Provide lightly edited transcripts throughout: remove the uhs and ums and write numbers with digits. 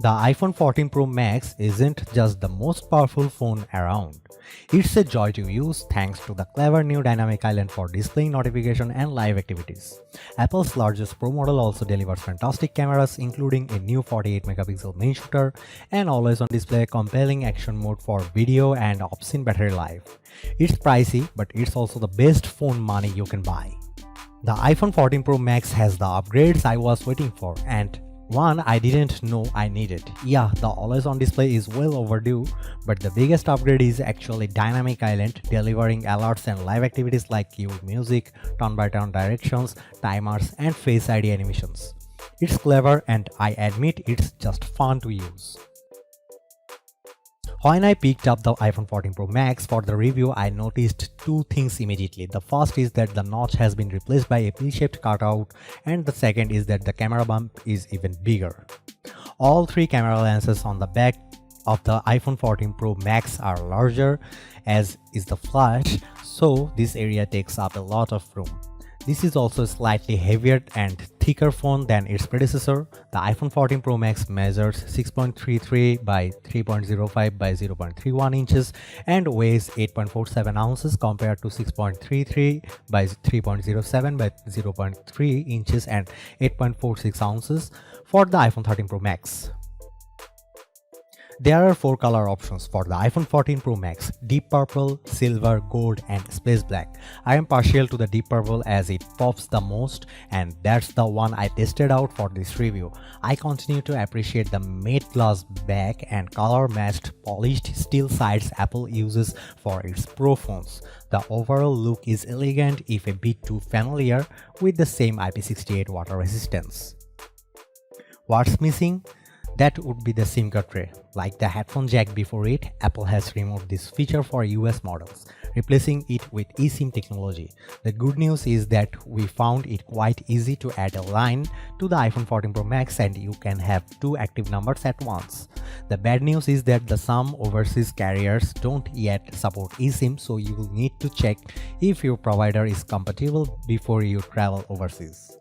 The iPhone 14 Pro Max isn't just the most powerful phone around. It's a joy to use thanks to the clever new dynamic island for displaying notification and live activities. Apple's largest Pro model also delivers fantastic cameras including a new 48 megapixel main shooter and always on display compelling action mode for video and obscene battery life. It's pricey, but it's also the best phone money you can buy. The iPhone 14 Pro Max has the upgrades I was waiting for, and one I didn't know I needed. Yeah, the always on display is well overdue, but the biggest upgrade is actually Dynamic Island, delivering alerts and live activities like cue music, turn by turn directions, timers, and Face ID animations. It's clever and I admit it's just fun to use. When I picked up the iPhone 14 Pro Max for the review, I noticed two things immediately. The first is that the notch has been replaced by a P-shaped cutout, and the second is that the camera bump is even bigger. All three camera lenses on the back of the iPhone 14 Pro Max are larger, as is the flash, so this area takes up a lot of room. This is also a slightly heavier and thicker phone than its predecessor. The iPhone 14 Pro Max measures 6.33 by 3.05 by 0.31 inches and weighs 8.47 ounces compared to 6.33 by 3.07 by 0.3 inches and 8.46 ounces for the iPhone 13 Pro Max. There are 4 color options for the iPhone 14 Pro Max: deep purple, silver, gold, and space black. I am partial to the deep purple as it pops the most, and that's the one I tested out for this review. I continue to appreciate the matte glass back and color matched polished steel sides Apple uses for its Pro phones. The overall look is elegant if a bit too familiar, with the same IP68 water resistance. What's missing? That would be the SIM card tray. Like the headphone jack before it, Apple has removed this feature for US models, replacing it with eSIM technology. The good news is that we found it quite easy to add a line to the iPhone 14 Pro Max and you can have 2 active numbers at once. The bad news is that some overseas carriers don't yet support eSIM, so you will need to check if your provider is compatible before you travel overseas.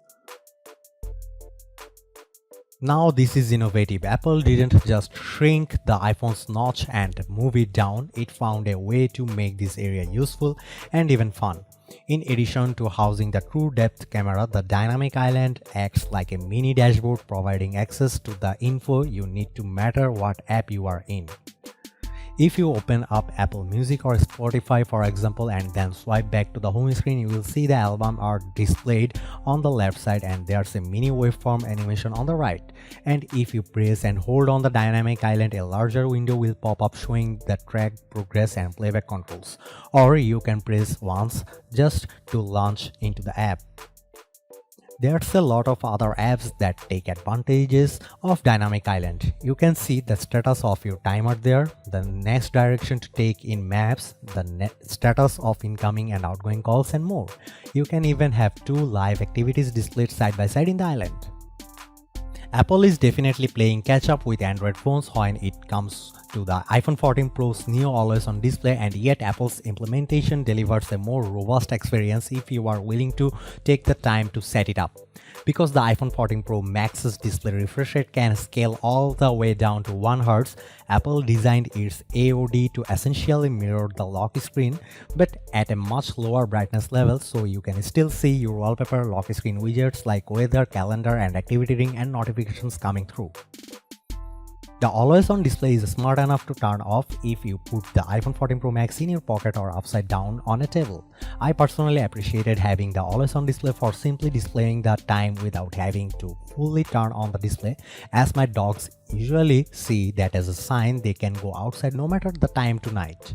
Now this is innovative. Apple didn't just shrink the iPhone's notch and move it down, it found a way to make this area useful and even fun. In addition to housing the true depth camera, the Dynamic Island acts like a mini dashboard providing access to the info you need no matter what app you are in. If you open up Apple Music or Spotify for example and then swipe back to the home screen, you will see the album art displayed on the left side and there's a mini waveform animation on the right. And if you press and hold on the Dynamic Island, a larger window will pop up showing the track progress and playback controls. Or you can press once just to launch into the app. There's a lot of other apps that take advantages of Dynamic Island. You can see the status of your timer there, the next direction to take in maps, the status of incoming and outgoing calls and more. You can even have 2 live activities displayed side by side in the island. Apple is definitely playing catch up with Android phones when it comes to the iPhone 14 Pro's new always on display, and yet Apple's implementation delivers a more robust experience if you are willing to take the time to set it up. Because the iPhone 14 Pro Max's display refresh rate can scale all the way down to 1 Hz, Apple designed its AOD to essentially mirror the lock screen but at a much lower brightness level, so you can still see your wallpaper lock screen widgets like weather, calendar, and activity ring and notifications coming through. The always on display is smart enough to turn off if you put the iPhone 14 Pro Max in your pocket or upside down on a table. I personally appreciated having the always on display for simply displaying the time without having to fully turn on the display, as my dogs usually see that as a sign they can go outside no matter the time tonight.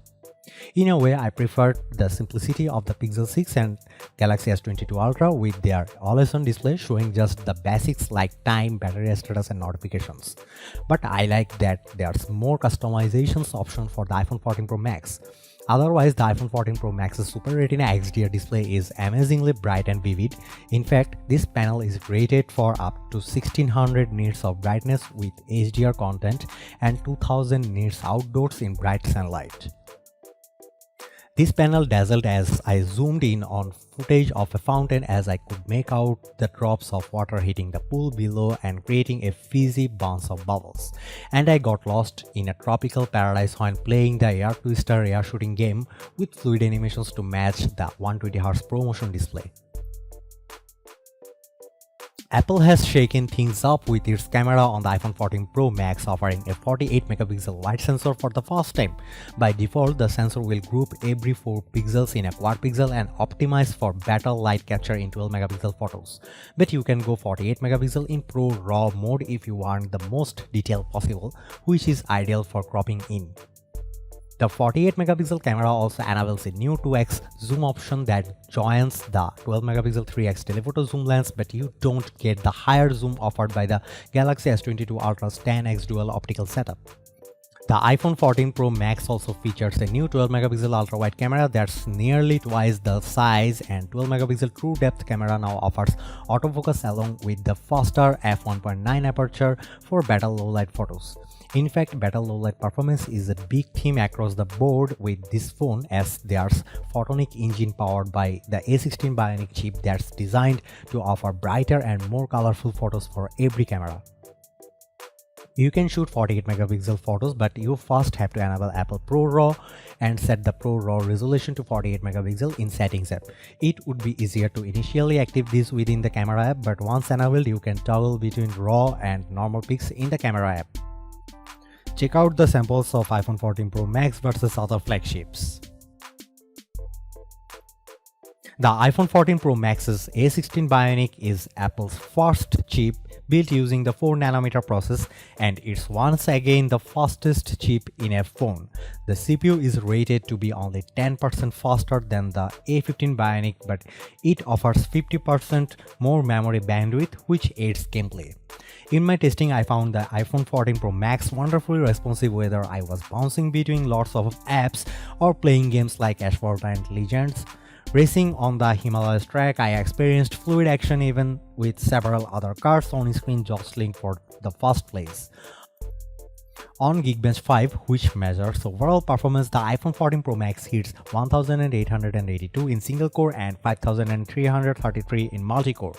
In a way, I prefer the simplicity of the Pixel 6 and Galaxy S22 Ultra with their always-on display showing just the basics like time, battery status, and notifications. But I like that there's more customizations option for the iPhone 14 Pro Max. Otherwise, the iPhone 14 Pro Max's Super Retina XDR display is amazingly bright and vivid. In fact, this panel is rated for up to 1600 nits of brightness with HDR content and 2000 nits outdoors in bright sunlight. This panel dazzled as I zoomed in on footage of a fountain as I could make out the drops of water hitting the pool below and creating a fizzy bounce of bubbles. And I got lost in a tropical paradise when playing the Air Twister air shooting game with fluid animations to match the 120Hz ProMotion display. Apple has shaken things up with its camera on the iPhone 14 Pro Max, offering a 48 megapixel wide sensor for the first time. By default, the sensor will group every 4 pixels in a quad pixel and optimize for better light capture in 12 megapixel photos. But you can go 48 megapixel in Pro RAW mode if you want the most detail possible, which is ideal for cropping in. The 48 megapixel camera also enables a new 2x zoom option that joins the 12 megapixel 3x telephoto zoom lens, but you don't get the higher zoom offered by the Galaxy S22 Ultra's 10x dual optical setup. The iPhone 14 Pro Max also features a new 12 megapixel ultra wide camera that's nearly twice the size, and 12 megapixel true depth camera now offers autofocus along with the faster f1.9 aperture for better low light photos. In fact, better low light performance is a big theme across the board with this phone, as there's photonic engine powered by the A16 Bionic chip that's designed to offer brighter and more colorful photos for every camera. You can shoot 48 megapixel photos, but you first have to enable Apple Pro RAW and set the Pro RAW resolution to 48 megapixel in Settings app. It would be easier to initially activate this within the camera app, but once enabled, you can toggle between RAW and normal pics in the camera app. Check out the samples of iPhone 14 Pro Max versus other flagships. The iPhone 14 Pro Max's A16 Bionic is Apple's first chip built using the 4nm process, and it's once again the fastest chip in a phone. The CPU is rated to be only 10% faster than the A15 Bionic, but it offers 50% more memory bandwidth, which aids gameplay. In my testing, I found the iPhone 14 Pro Max wonderfully responsive whether I was bouncing between lots of apps or playing games like Asphalt and Legends. Racing on the Himalayas track, I experienced fluid action even with several other cars on screen jostling for the first place. On Geekbench 5, which measures overall performance, the iPhone 14 Pro Max hits 1882 in single core and 5333 in multi-core.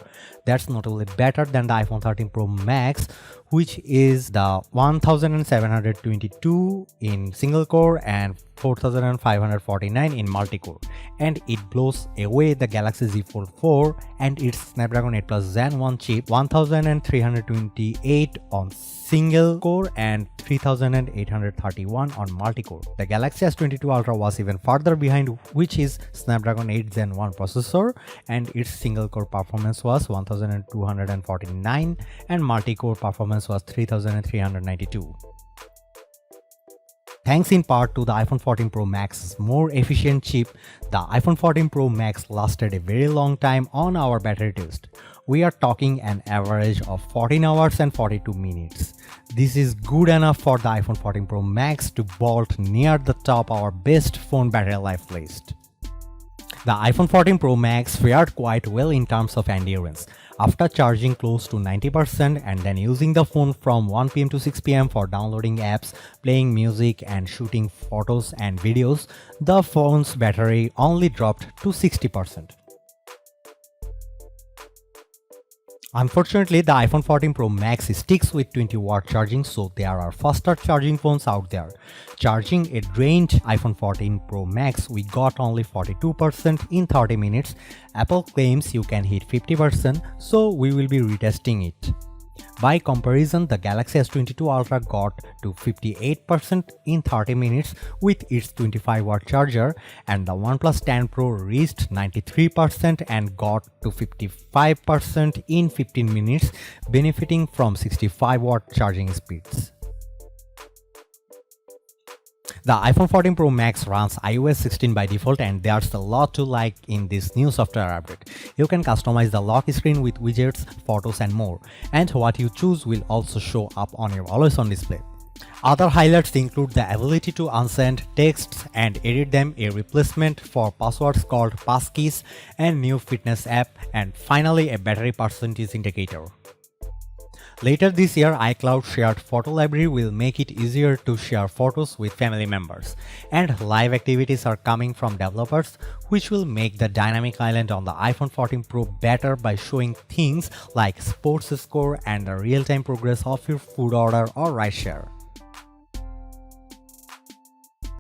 That's notably better than the iPhone 13 Pro Max, which is the 1722 in single core and 4549 in multi-core, and it blows away the Galaxy Z Fold 4 and its Snapdragon 8 Plus Gen 1 chip, 1328 on single core and 3831 on multi-core. The Galaxy S22 Ultra was even further behind, which is Snapdragon 8 Gen 1 processor, and its single core performance was 1249 and multi-core performance was 3392. Thanks in part to the iPhone 14 Pro Max's more efficient chip, the iPhone 14 Pro Max lasted a very long time on our battery test. We are talking an average of 14 hours and 42 minutes. This is good enough for the iPhone 14 Pro Max to vault near the top our best phone battery life list. The iPhone 14 Pro Max fared quite well in terms of endurance. After charging close to 90% and then using the phone from 1 PM to 6 PM for downloading apps, playing music and shooting photos and videos, the phone's battery only dropped to 60%. Unfortunately, the iPhone 14 Pro Max sticks with 20-watt charging, so there are faster charging phones out there. Charging a drained iPhone 14 Pro Max, we got only 42% in 30 minutes. Apple claims you can hit 50%, so we will be retesting it. By comparison, the Galaxy S22 Ultra got to 58% in 30 minutes with its 25-watt charger, and the OnePlus 10 Pro reached 93% and got to 55% in 15 minutes, benefiting from 65-watt charging speeds. The iPhone 14 Pro Max runs iOS 16 by default, and there's a lot to like in this new software update. You can customize the lock screen with widgets, photos and more, and what you choose will also show up on your always-on display. Other highlights include the ability to unsend texts and edit them, a replacement for passwords called passkeys, and new fitness app, and finally a battery percentage indicator. Later this year, iCloud Shared Photo Library will make it easier to share photos with family members. And live activities are coming from developers, which will make the dynamic island on the iPhone 14 Pro better by showing things like sports score and the real-time progress of your food order or ride share.